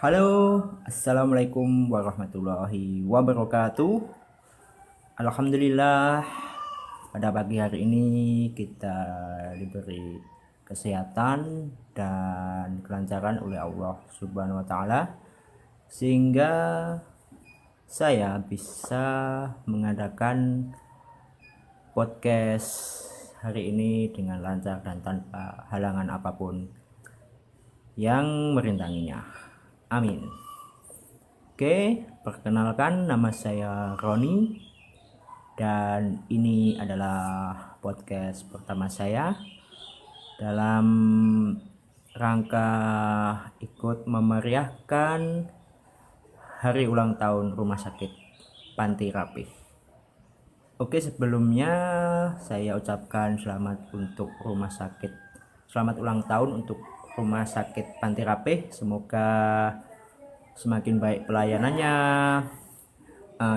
Halo, assalamualaikum warahmatullahi wabarakatuh. Alhamdulillah, pada pagi hari ini kita diberi kesehatan dan kelancaran oleh Allah Subhanahu wa Ta'ala, sehingga saya bisa mengadakan podcast hari ini dengan lancar dan tanpa halangan apapun yang merintanginya. Amin. Oke, perkenalkan, nama saya Roni dan ini adalah podcast pertama saya dalam rangka ikut memeriahkan hari ulang tahun Rumah Sakit Panti Rapih. Oke, sebelumnya saya ucapkan selamat ulang tahun untuk Rumah Sakit Panti Rapih. Semoga semakin baik pelayanannya,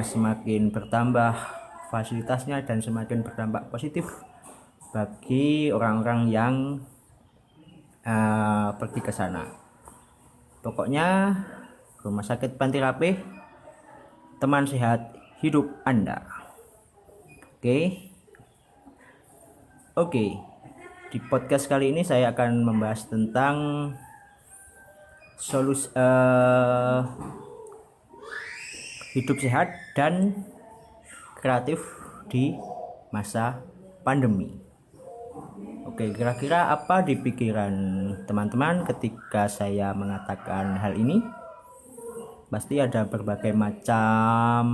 semakin bertambah fasilitasnya, dan semakin berdampak positif bagi orang-orang yang pergi ke sana. Pokoknya Rumah Sakit Panti Rapih, teman sehat hidup Anda. Oke. Di podcast kali ini saya akan membahas tentang hidup sehat dan kreatif di masa pandemi. Oke, kira-kira apa di pikiran teman-teman ketika saya mengatakan hal ini? Pasti ada berbagai macam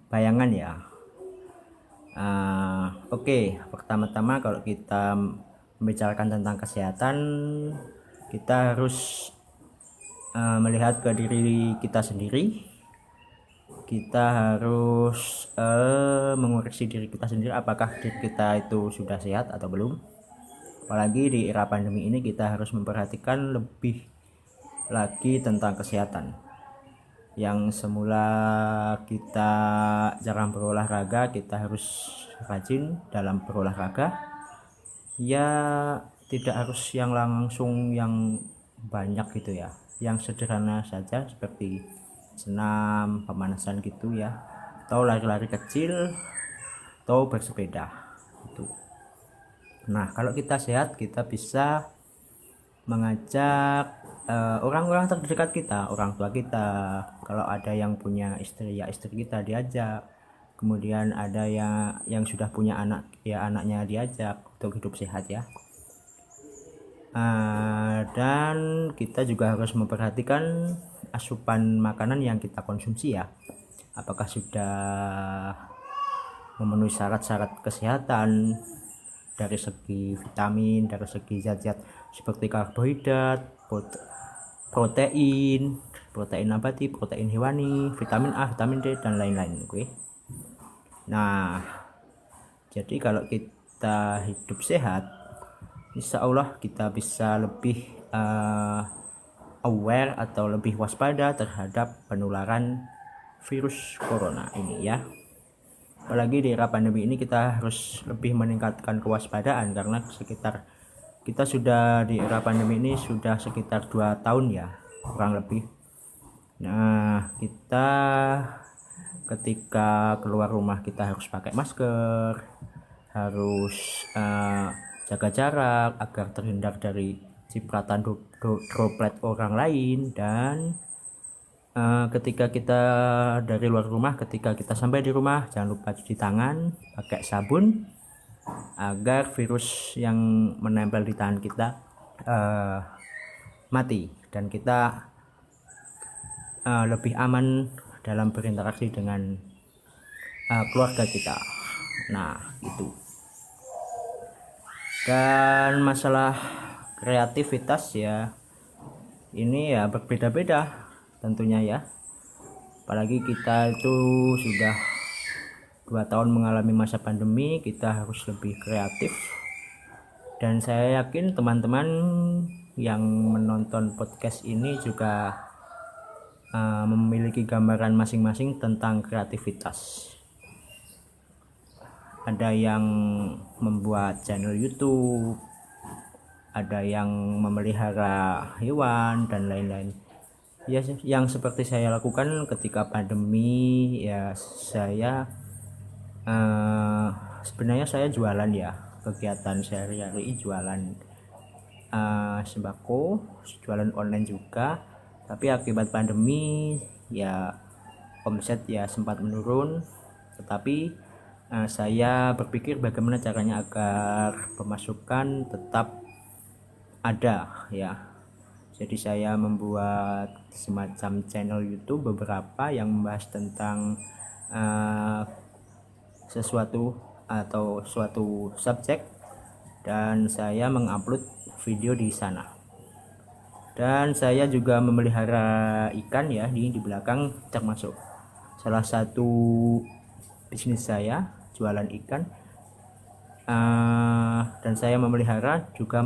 bayangan ya. Oke, pertama-tama kalau kita membicarakan tentang kesehatan, kita harus melihat ke diri kita sendiri. Kita harus mengoreksi diri kita sendiri, apakah diri kita itu sudah sehat atau belum. Apalagi di era pandemi ini kita harus memperhatikan lebih lagi tentang kesehatan. Yang semula kita jarang berolahraga, kita harus rajin dalam berolahraga. Ya, tidak harus yang langsung yang banyak gitu ya, yang sederhana saja seperti senam, pemanasan gitu ya, atau lari-lari kecil, atau bersepeda itu. Nah, kalau kita sehat, kita bisa mengajak orang-orang terdekat kita, orang tua kita. Kalau ada yang punya istri, ya istri kita diajak. Kemudian ada yang sudah punya anak, ya anaknya diajak untuk hidup sehat ya. Dan kita juga harus memperhatikan asupan makanan yang kita konsumsi ya, apakah sudah memenuhi syarat-syarat kesehatan dari segi vitamin, dari segi zat-zat seperti karbohidrat, protein nabati, protein hewani, vitamin A, vitamin D, dan lain-lain. Oke. Nah, jadi kalau kita hidup sehat, insya Allah kita bisa lebih aware atau lebih waspada terhadap penularan virus corona ini ya. Apalagi di era pandemi ini kita harus lebih meningkatkan kewaspadaan, karena kita sudah di era pandemi ini sudah sekitar 2 tahun ya, kurang lebih. Nah, kita ketika keluar rumah kita harus pakai masker, harus jaga jarak agar terhindar dari cipratan droplet orang lain. Dan ketika kita dari luar rumah, ketika kita sampai di rumah, jangan lupa cuci tangan pakai sabun agar virus yang menempel di tangan kita mati, dan kita lebih aman dalam berinteraksi dengan keluarga kita. Nah, itu. Dan masalah kreativitas ya, ini ya berbeda-beda tentunya ya. Apalagi kita itu sudah 2 tahun mengalami masa pandemi, kita harus lebih kreatif. Dan saya yakin teman-teman yang menonton podcast ini juga memiliki gambaran masing-masing tentang kreativitas. Ada yang membuat channel YouTube, ada yang memelihara hewan dan lain-lain. Ya, yang seperti saya lakukan ketika pandemi ya, saya sebenarnya saya jualan ya, kegiatan sehari-hari jualan sembako, jualan online juga. Tapi akibat pandemi ya omset ya sempat menurun, tetapi saya berpikir bagaimana caranya agar pemasukan tetap ada ya. Jadi saya membuat semacam channel YouTube beberapa yang membahas tentang sesuatu atau suatu subjek, dan saya mengupload video di sana. Dan saya juga memelihara ikan ya, di belakang termasuk salah satu bisnis saya, jualan ikan. Dan saya memelihara juga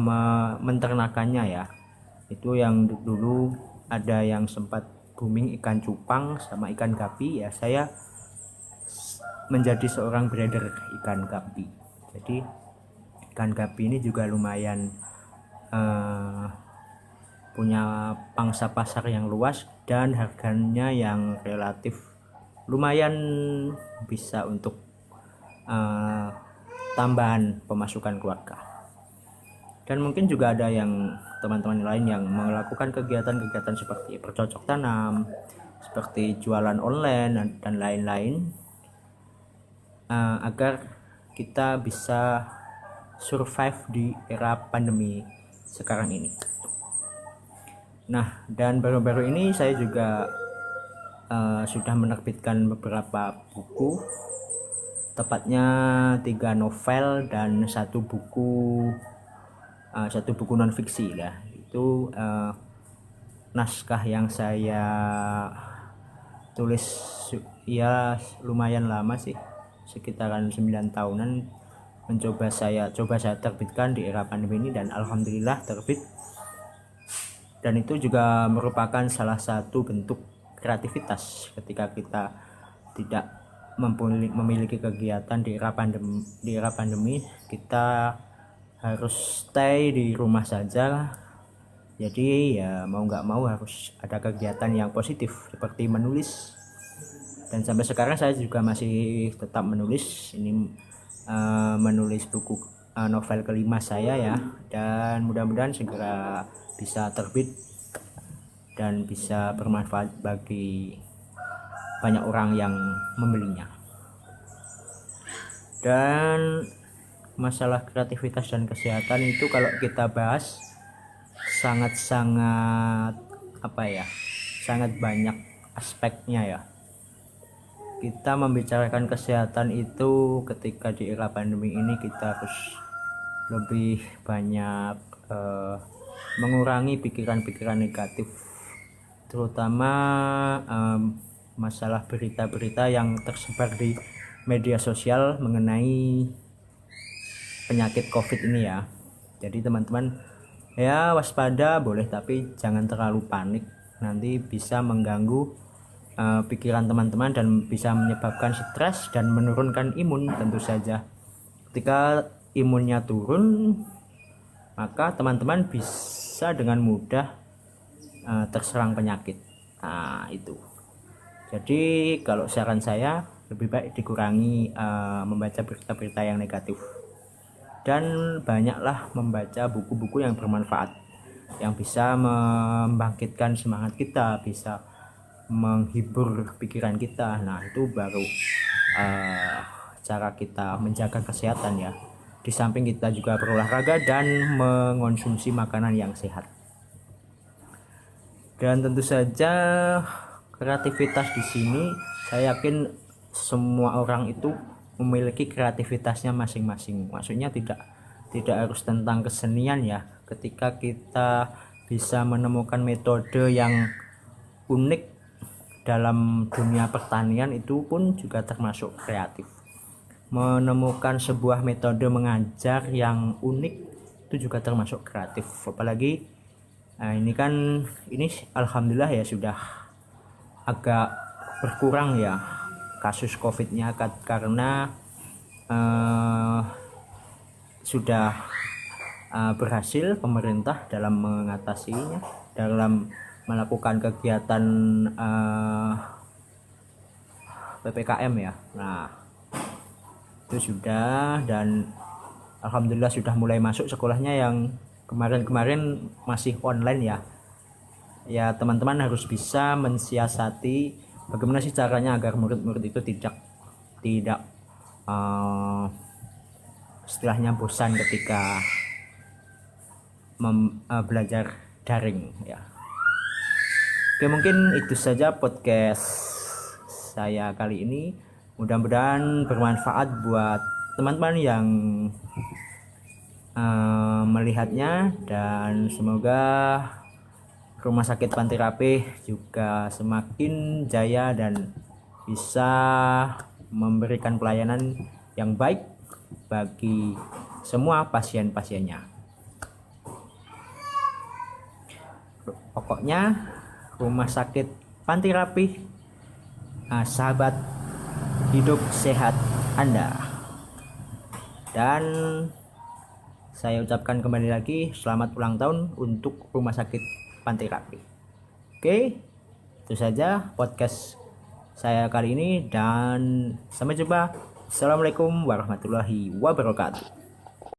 menternakannya ya. Itu yang dulu ada yang sempat booming ikan cupang sama ikan gapi ya, saya menjadi seorang breeder ikan gapi. Jadi ikan gapi ini juga lumayan punya pangsa pasar yang luas dan harganya yang relatif lumayan, bisa untuk tambahan pemasukan keluarga. Dan mungkin juga ada yang teman-teman lain yang melakukan kegiatan-kegiatan seperti bercocok tanam, seperti jualan online dan lain-lain, agar kita bisa survive di era pandemi sekarang ini. Nah, dan baru-baru ini saya juga sudah menerbitkan beberapa buku, tepatnya 3 novel dan satu buku non fiksi ya. Itu naskah yang saya tulis ya lumayan lama sih, sekitaran 9 tahunan coba saya terbitkan di era pandemi ini, dan alhamdulillah terbit. Dan itu juga merupakan salah satu bentuk kreativitas ketika kita tidak memiliki kegiatan di era pandemi, kita harus stay di rumah saja. Jadi ya mau nggak mau harus ada kegiatan yang positif seperti menulis. Dan sampai sekarang saya juga masih tetap menulis. Ini menulis buku novel kelima saya ya, dan mudah-mudahan segera bisa terbit dan bisa bermanfaat bagi banyak orang yang membelinya. Dan masalah kreativitas dan kesehatan itu kalau kita bahas sangat-sangat sangat banyak aspeknya ya. Kita membicarakan kesehatan itu ketika di era pandemi ini kita harus lebih banyak mengurangi pikiran-pikiran negatif, terutama masalah berita-berita yang tersebar di media sosial mengenai penyakit COVID ini ya. Jadi teman-teman ya waspada boleh, tapi jangan terlalu panik, nanti bisa mengganggu pikiran teman-teman dan bisa menyebabkan stres dan menurunkan imun tentu saja. Ketika imunnya turun, maka teman-teman bisa dengan mudah terserang penyakit. Nah itu. Jadi kalau saran saya lebih baik dikurangi membaca berita-berita yang negatif, dan banyaklah membaca buku-buku yang bermanfaat, yang bisa membangkitkan semangat kita, bisa menghibur pikiran kita. Nah itu baru cara kita menjaga kesehatan ya, di samping kita juga berolahraga dan mengonsumsi makanan yang sehat. Dan tentu saja kreativitas di sini saya yakin semua orang itu memiliki kreativitasnya masing-masing. Maksudnya tidak harus tentang kesenian ya. Ketika kita bisa menemukan metode yang unik dalam dunia pertanian, itu pun juga termasuk kreatif. Menemukan sebuah metode mengajar yang unik itu juga termasuk kreatif. Apalagi ini alhamdulillah ya sudah agak berkurang ya kasus COVID-nya, karena sudah berhasil pemerintah dalam mengatasinya, dalam melakukan kegiatan PPKM ya. Nah, itu sudah, dan alhamdulillah sudah mulai masuk sekolahnya yang kemarin-kemarin masih online ya. Ya, teman-teman harus bisa mensiasati bagaimana sih caranya agar murid-murid itu tidak istilahnya bosan ketika belajar daring ya. Oke, mungkin itu saja podcast saya kali ini. Mudah-mudahan bermanfaat buat teman-teman yang melihatnya, dan semoga Rumah Sakit Panti Rapih juga semakin jaya dan bisa memberikan pelayanan yang baik bagi semua pasien-pasiennya. Pokoknya Rumah Sakit Panti Rapih, sahabat hidup sehat Anda. Dan saya ucapkan kembali lagi selamat ulang tahun untuk Rumah Sakit Panti Rapih. Oke, itu saja podcast saya kali ini, dan sampai jumpa. Assalamualaikum warahmatullahi wabarakatuh.